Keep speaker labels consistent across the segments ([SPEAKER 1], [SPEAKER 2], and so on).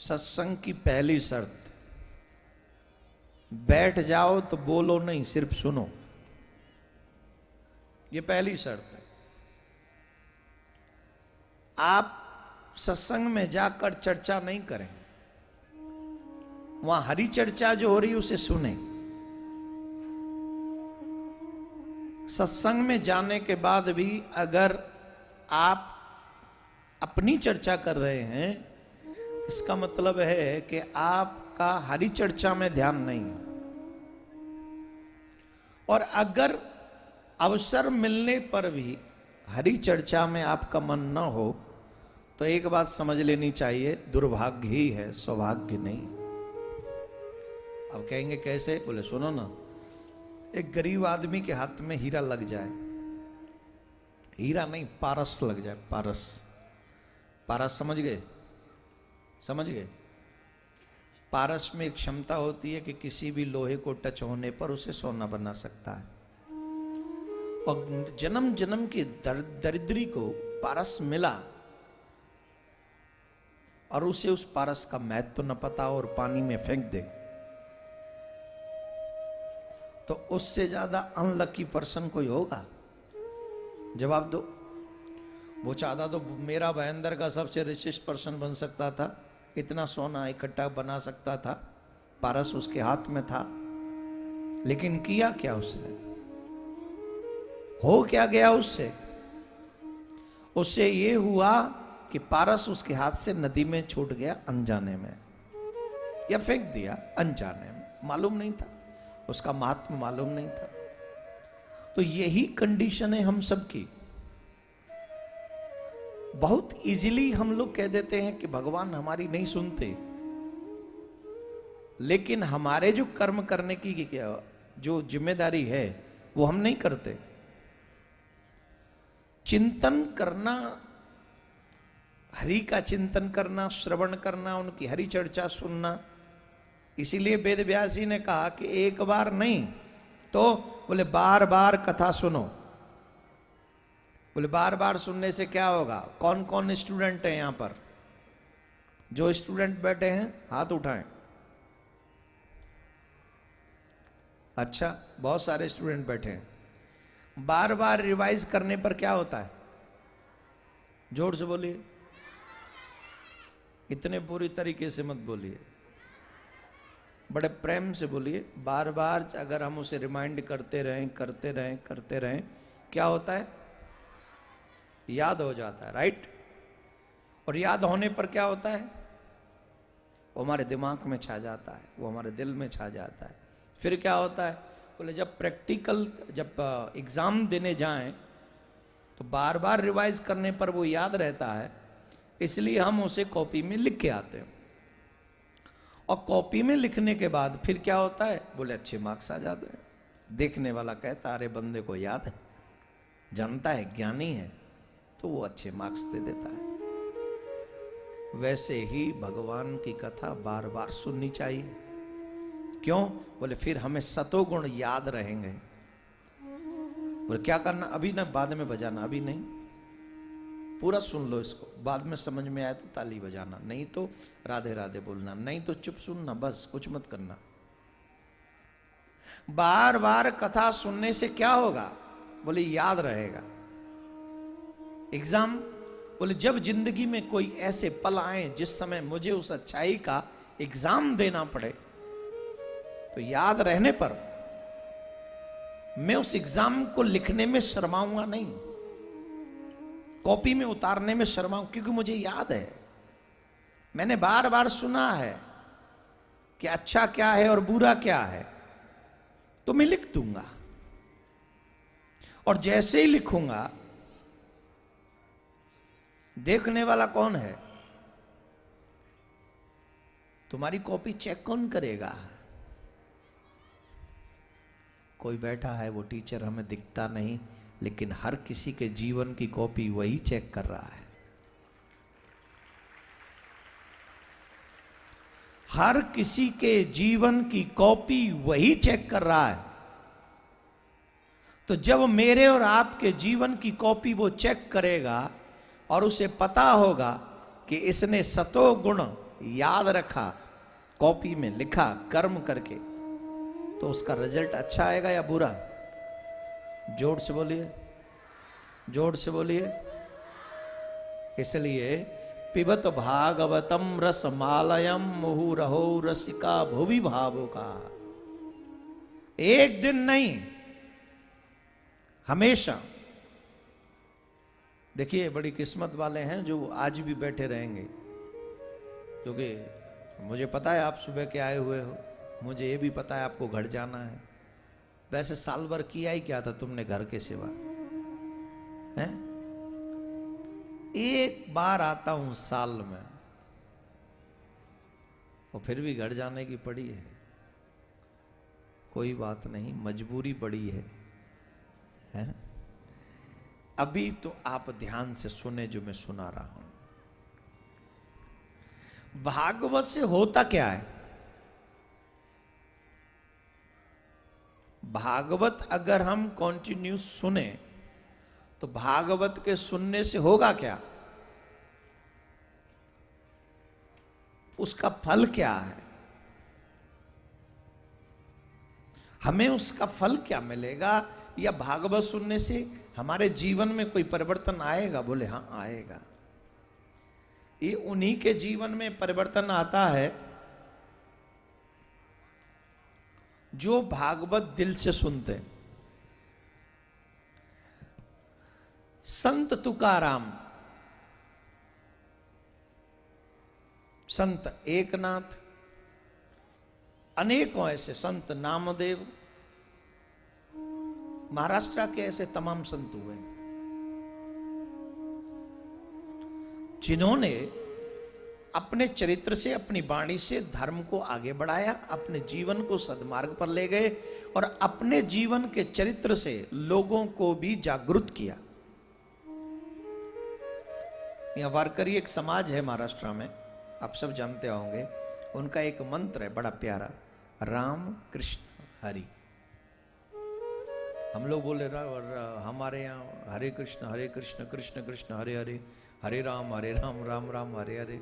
[SPEAKER 1] सत्संग की पहली शर्त, बैठ जाओ तो बोलो नहीं, सिर्फ सुनो। ये पहली शर्त है। आप सत्संग में जाकर चर्चा नहीं करें, वहां हरि चर्चा जो हो रही उसे सुने। सत्संग में जाने के बाद भी अगर आप अपनी चर्चा कर रहे हैं, इसका मतलब है कि आपका हरि चर्चा में ध्यान नहीं है। और अगर अवसर मिलने पर भी हरि चर्चा में आपका मन न हो तो एक बात समझ लेनी चाहिए, दुर्भाग्य ही है, सौभाग्य नहीं। अब कहेंगे कैसे? बोले सुनो ना, एक गरीब आदमी के हाथ में हीरा लग जाए, हीरा नहीं पारस लग जाए, पारस। पारस समझ गए? समझ गए? पारस में एक क्षमता होती है कि किसी भी लोहे को टच होने पर उसे सोना बना सकता है। और जन्म जन्म की दरिद्री को पारस मिला और उसे उस पारस का महत्व न पता और पानी में फेंक दे, तो उससे ज्यादा अनलकी पर्सन कोई होगा? जवाब दो। वो चाहता तो मेरा भयंदर का सबसे रिचेस्ट पर्सन बन सकता था, इतना सोना इकट्ठा बना सकता था, पारस उसके हाथ में था, लेकिन किया क्या उसने? हो क्या गया उससे? उससे ये हुआ कि पारस उसके हाथ से नदी में छूट गया अनजाने में, या फेंक दिया अनजाने में, मालूम नहीं था, उसका महात्म मालूम नहीं था। तो यही कंडीशन है हम सबकी। बहुत इजीली हम लोग कह देते हैं कि भगवान हमारी नहीं सुनते, लेकिन हमारे जो कर्म करने की जो जिम्मेदारी है वो हम नहीं करते। चिंतन करना, हरि का चिंतन करना, श्रवण करना, उनकी हरि चर्चा सुनना। इसीलिए वेद व्यास जी ने कहा कि एक बार नहीं तो बोले बार बार कथा सुनो। बोले बार बार सुनने से क्या होगा? कौन कौन स्टूडेंट है यहां पर? जो स्टूडेंट बैठे हैं हाथ उठाएं। अच्छा, बहुत सारे स्टूडेंट बैठे हैं। बार बार रिवाइज करने पर क्या होता है? जोर से बोलिए, इतने पूरी तरीके से मत बोलिए, बड़े प्रेम से बोलिए। बार बार अगर हम उसे रिमाइंड करते रहें करते रहें करते रहें, क्या होता है? याद हो जाता है, राइट? और याद होने पर क्या होता है? वो हमारे दिमाग में छा जाता है, वो हमारे दिल में छा जाता है। फिर क्या होता है? बोले जब प्रैक्टिकल, जब एग्जाम देने जाएं तो बार बार रिवाइज करने पर वो याद रहता है, इसलिए हम उसे कॉपी में लिख के आते हैं। और कॉपी में लिखने के बाद फिर क्या होता है? बोले अच्छे मार्क्स आ जाते हैं। देखने वाला कहता अरे बंदे को याद है, जानता है, ज्ञानी है, तो वो अच्छे मार्क्स दे देता है। वैसे ही भगवान की कथा बार बार सुननी चाहिए। क्यों? बोले फिर हमें सतोगुण याद रहेंगे। बोले क्या करना? अभी ना, बाद में बजाना, अभी नहीं, पूरा सुन लो इसको, बाद में समझ में आए तो ताली बजाना, नहीं तो राधे राधे बोलना, नहीं तो चुप सुनना, बस कुछ मत करना। बार बार कथा सुनने से क्या होगा? बोले याद रहेगा। एग्जाम, बोले जब जिंदगी में कोई ऐसे पल आए जिस समय मुझे उस अच्छाई का एग्जाम देना पड़े, तो याद रहने पर मैं उस एग्जाम को लिखने में शर्माऊंगा नहीं, कॉपी में उतारने में शर्माऊं, क्योंकि मुझे याद है, मैंने बार बार सुना है कि अच्छा क्या है और बुरा क्या है, तो मैं लिख दूंगा। और जैसे ही लिखूंगा, देखने वाला कौन है? तुम्हारी कॉपी चेक कौन करेगा? कोई बैठा है, वो टीचर हमें दिखता नहीं, लेकिन हर किसी के जीवन की कॉपी वही चेक कर रहा है। हर किसी के जीवन की कॉपी वही चेक कर रहा है। तो जब मेरे और आपके जीवन की कॉपी वो चेक करेगा और उसे पता होगा कि इसने सतो गुण याद रखा, कॉपी में लिखा, कर्म करके, तो उसका रिजल्ट अच्छा आएगा या बुरा? जोर से बोलिए, जोर से बोलिए। इसलिए पिबत भागवतम रसमालयम मुहुरहो रसिका भुवि भावुका। एक दिन नहीं, हमेशा। देखिए बड़ी किस्मत वाले हैं जो आज भी बैठे रहेंगे, क्योंकि मुझे पता है आप सुबह के आए हुए हो, मुझे ये भी पता है आपको घर जाना है। वैसे साल भर किया ही क्या था तुमने घर के सिवा? हैं? एक बार आता हूं साल में, और फिर भी घर जाने की पड़ी है। कोई बात नहीं, मजबूरी पड़ी है, हैं? अभी तो आप ध्यान से सुने जो मैं सुना रहा हूं। भागवत से होता क्या है? भागवत अगर हम कंटिन्यू सुने तो भागवत के सुनने से होगा क्या? उसका फल क्या है? हमें उसका फल क्या मिलेगा? या भागवत सुनने से हमारे जीवन में कोई परिवर्तन आएगा? बोले हाँ आएगा। ये उन्हीं के जीवन में परिवर्तन आता है जो भागवत दिल से सुनते हैं। संत तुकाराम, संत एकनाथ, अनेकों ऐसे संत, नामदेव, महाराष्ट्र के ऐसे तमाम संत हुए जिन्होंने अपने चरित्र से, अपनी वाणी से धर्म को आगे बढ़ाया, अपने जीवन को सद्मार्ग पर ले गए और अपने जीवन के चरित्र से लोगों को भी जागरूक किया। यहाँ वारकरी एक समाज है महाराष्ट्र में, आप सब जानते होंगे। उनका एक मंत्र है बड़ा प्यारा, राम कृष्ण हरि। हम लोग बोले हमारे यहाँ हरे कृष्ण कृष्ण कृष्ण हरे हरे, हरे राम राम राम हरे हरे।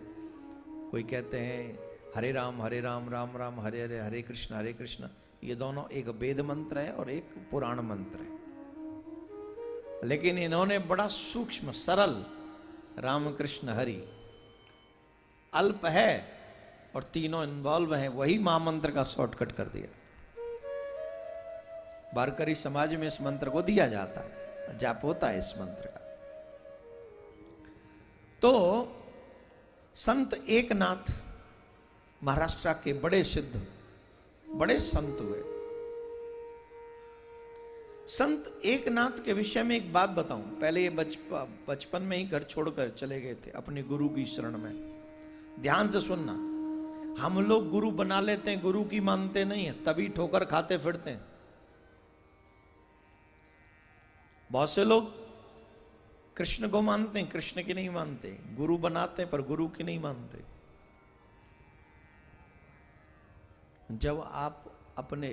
[SPEAKER 1] कोई कहते हैं हरे राम राम राम हरे हरे, हरे कृष्ण। ये दोनों एक वेद मंत्र है और एक पुराण मंत्र है, लेकिन इन्होंने बड़ा सूक्ष्म सरल राम कृष्ण हरि, अल्प है और तीनों इन्वॉल्व हैं, वही महामंत्र का शॉर्टकट कर दिया। वारकरी समाज में इस मंत्र को दिया जाता है, जाप होता है इस मंत्र का। तो संत एकनाथ महाराष्ट्र के बड़े सिद्ध, बड़े संत हुए। संत एकनाथ के विषय में एक बात बताऊं। पहले ये बचपन में ही घर छोड़कर चले गए थे अपने गुरु की शरण में। ध्यान से सुनना, हम लोग गुरु बना लेते हैं, गुरु की मानते नहीं है, तभी ठोकर खाते फिरते हैं। बहुत से लोग कृष्ण को मानते हैं, कृष्ण की नहीं मानते, गुरु बनाते हैं पर गुरु की नहीं मानते। जब आप अपने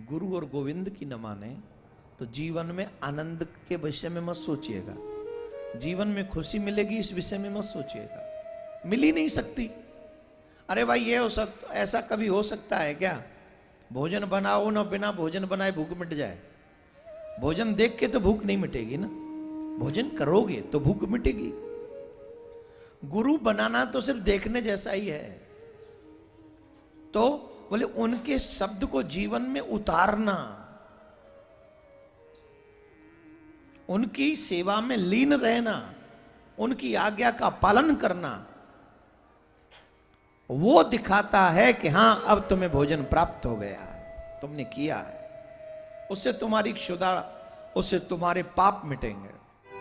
[SPEAKER 1] गुरु और गोविंद की न माने तो जीवन में आनंद के विषय में मत सोचिएगा, जीवन में खुशी मिलेगी इस विषय में मत सोचिएगा, मिल ही नहीं सकती। अरे भाई ये हो सकता, ऐसा कभी हो सकता है क्या? भोजन बनाओ ना, बिना भोजन बनाए भूख मिट जाए? भोजन देख के तो भूख नहीं मिटेगी ना, भोजन करोगे तो भूख मिटेगी। गुरु बनाना तो सिर्फ देखने जैसा ही है। तो बोले उनके शब्द को जीवन में उतारना, उनकी सेवा में लीन रहना, उनकी आज्ञा का पालन करना, वो दिखाता है कि हां अब तुम्हें भोजन प्राप्त हो गया है, तुमने किया है। उससे तुम्हारी क्षुधा, उससे तुम्हारे पाप मिटेंगे।